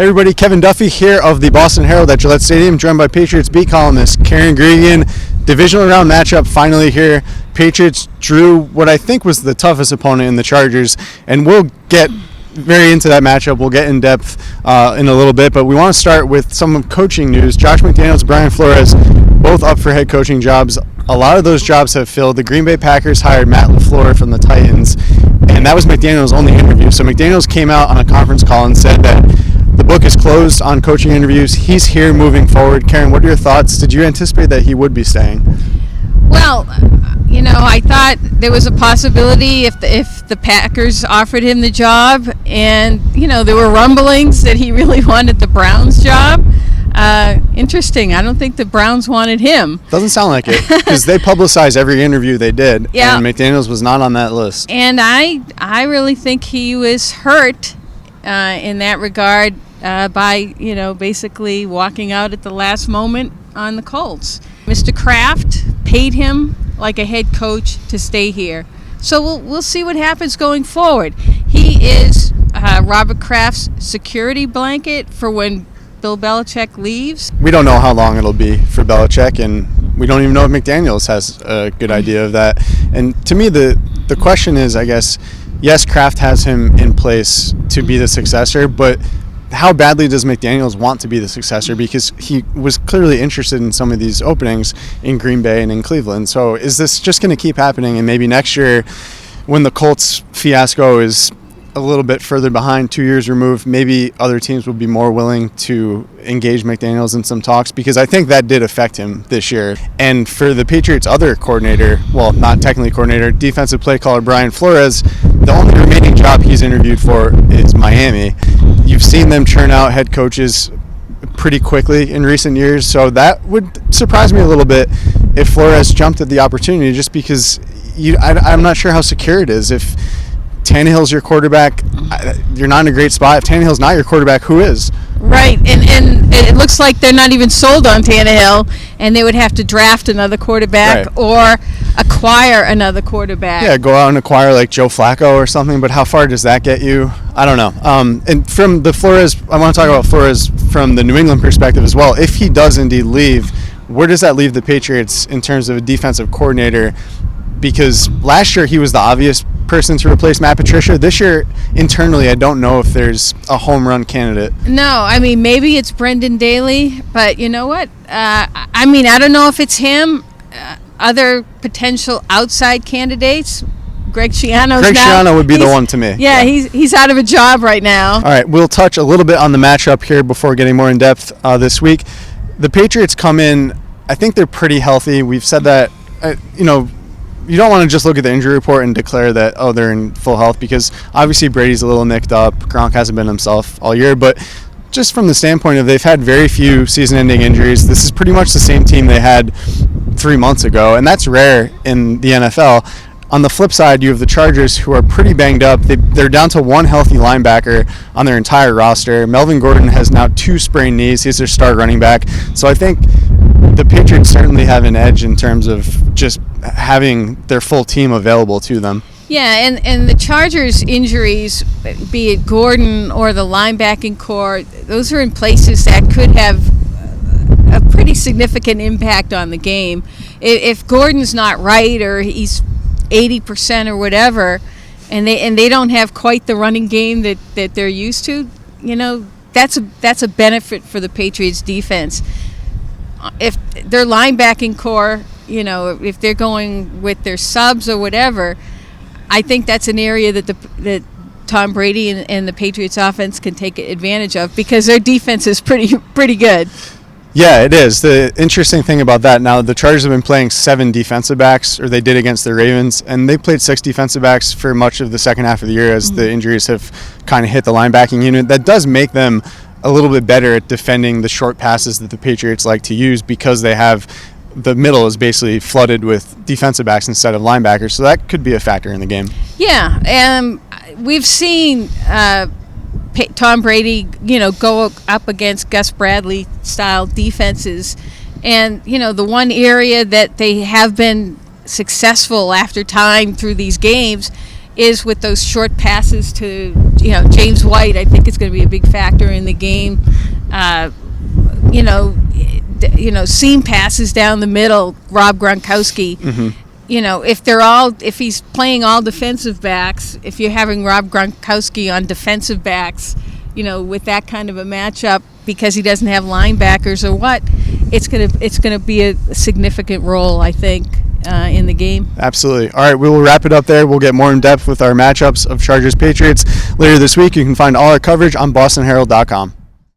Hey everybody, Kevin Duffy here of the Boston Herald at Gillette Stadium, joined by Patriots beat columnist Karen Gregan. Divisional round matchup finally here. Patriots drew what I think was the toughest opponent in the Chargers, and we'll get very into that matchup. We'll get in depth in a little bit, but we want to start with some coaching news. Josh McDaniels, Brian Flores, both up for head coaching jobs. A lot of those jobs have filled. The Green Bay Packers hired Matt LaFleur from the Titans, and that was McDaniels' only interview. So McDaniels came out on a conference call and said that the book is closed on coaching interviews. He's here moving forward. Karen, what are your thoughts? Did you anticipate that he would be staying? Well, I thought there was a possibility if the Packers offered him the job, and there were rumblings that he really wanted the Browns job. Interesting. I don't think the Browns wanted him. Doesn't sound like it, because they publicized every interview they did, yeah. And McDaniels was not on that list. And I really think he was hurt in that regard by basically walking out at the last moment on the Colts. Mr. Kraft paid him like a head coach to stay here, so we'll see what happens going forward. He is Robert Kraft's security blanket for when Bill Belichick leaves. We don't know how long it'll be for Belichick, and we don't even know if McDaniels has a good idea of that. And to me, the question is, I guess, yes, Kraft has him in place to be the successor, but how badly does McDaniels want to be the successor? Because he was clearly interested in some of these openings in Green Bay and in Cleveland. So is this just going to keep happening, and maybe next year when the Colts fiasco is a little bit further behind, 2 years removed, maybe other teams would be more willing to engage McDaniels in some talks? Because I think that did affect him this year. And for the Patriots' other coordinator, well, not technically coordinator, defensive play caller Brian Flores, the only remaining job he's interviewed for is Miami. You've seen them churn out head coaches pretty quickly in recent years, so that would surprise me a little bit if Flores jumped at the opportunity, just because I'm not sure how secure it is. If Tannehill's your quarterback, you're not in a great spot. If Tannehill's not your quarterback, who is? Right, and it looks like they're not even sold on Tannehill, and they would have to draft another quarterback, right, or acquire another quarterback. Yeah, go out and acquire like Joe Flacco or something, but how far does that get you? I don't know. And from the Flores, I want to talk about Flores from the New England perspective as well. If he does indeed leave, where does that leave the Patriots in terms of a defensive coordinator? Because last year he was the obvious person to replace Matt Patricia. This year, internally, I don't know if there's a home run candidate. No, I mean, maybe it's Brendan Daly, but you know what? I don't know if it's him. Other potential outside candidates, Greg Schiano would be the one to me. Yeah, he's out of a job right now. All right, we'll touch a little bit on the matchup here before getting more in depth this week. The Patriots come in, I think they're pretty healthy. We've said that, you don't want to just look at the injury report and declare that, they're in full health, because obviously Brady's a little nicked up. Gronk hasn't been himself all year, but just from the standpoint of they've had very few season-ending injuries, this is pretty much the same team they had 3 months ago, and that's rare in the NFL. On the flip side, you have the Chargers, who are pretty banged up. They're down to one healthy linebacker on their entire roster. Melvin Gordon has now 2 sprained knees. He's their star running back. So I think the Patriots certainly have an edge in terms of just having their full team available to them. Yeah, and the Chargers' injuries, be it Gordon or the linebacking core, those are in places that could have a pretty significant impact on the game. If Gordon's not right, or he's 80% or whatever, and they don't have quite the running game that they're used to, that's a benefit for the Patriots defense. If their linebacking core, if they're going with their subs or whatever, I think that's an area that Tom Brady and the Patriots offense can take advantage of, because their defense is pretty good. Yeah, it is. The interesting thing about that, now the Chargers have been playing 7 defensive backs, or they did against the Ravens, and they played 6 defensive backs for much of the second half of the year as the injuries have kind of hit the linebacking unit. That does make them a little bit better at defending the short passes that the Patriots like to use, because they have the middle is basically flooded with defensive backs instead of linebackers, so that could be a factor in the game. Yeah, we've seen Tom Brady, go up against Gus Bradley style defenses, and the one area that they have been successful after time through these games is with those short passes to, James White. I think it's going to be a big factor in the game. Seam passes down the middle, Rob Gronkowski. If he's playing all defensive backs, if you're having Rob Gronkowski on defensive backs, with that kind of a matchup, because he doesn't have linebackers or what, it's gonna be a significant role, I think, in the game. Absolutely. All right, we will wrap it up there. We'll get more in depth with our matchups of Chargers Patriots later this week. You can find all our coverage on BostonHerald.com.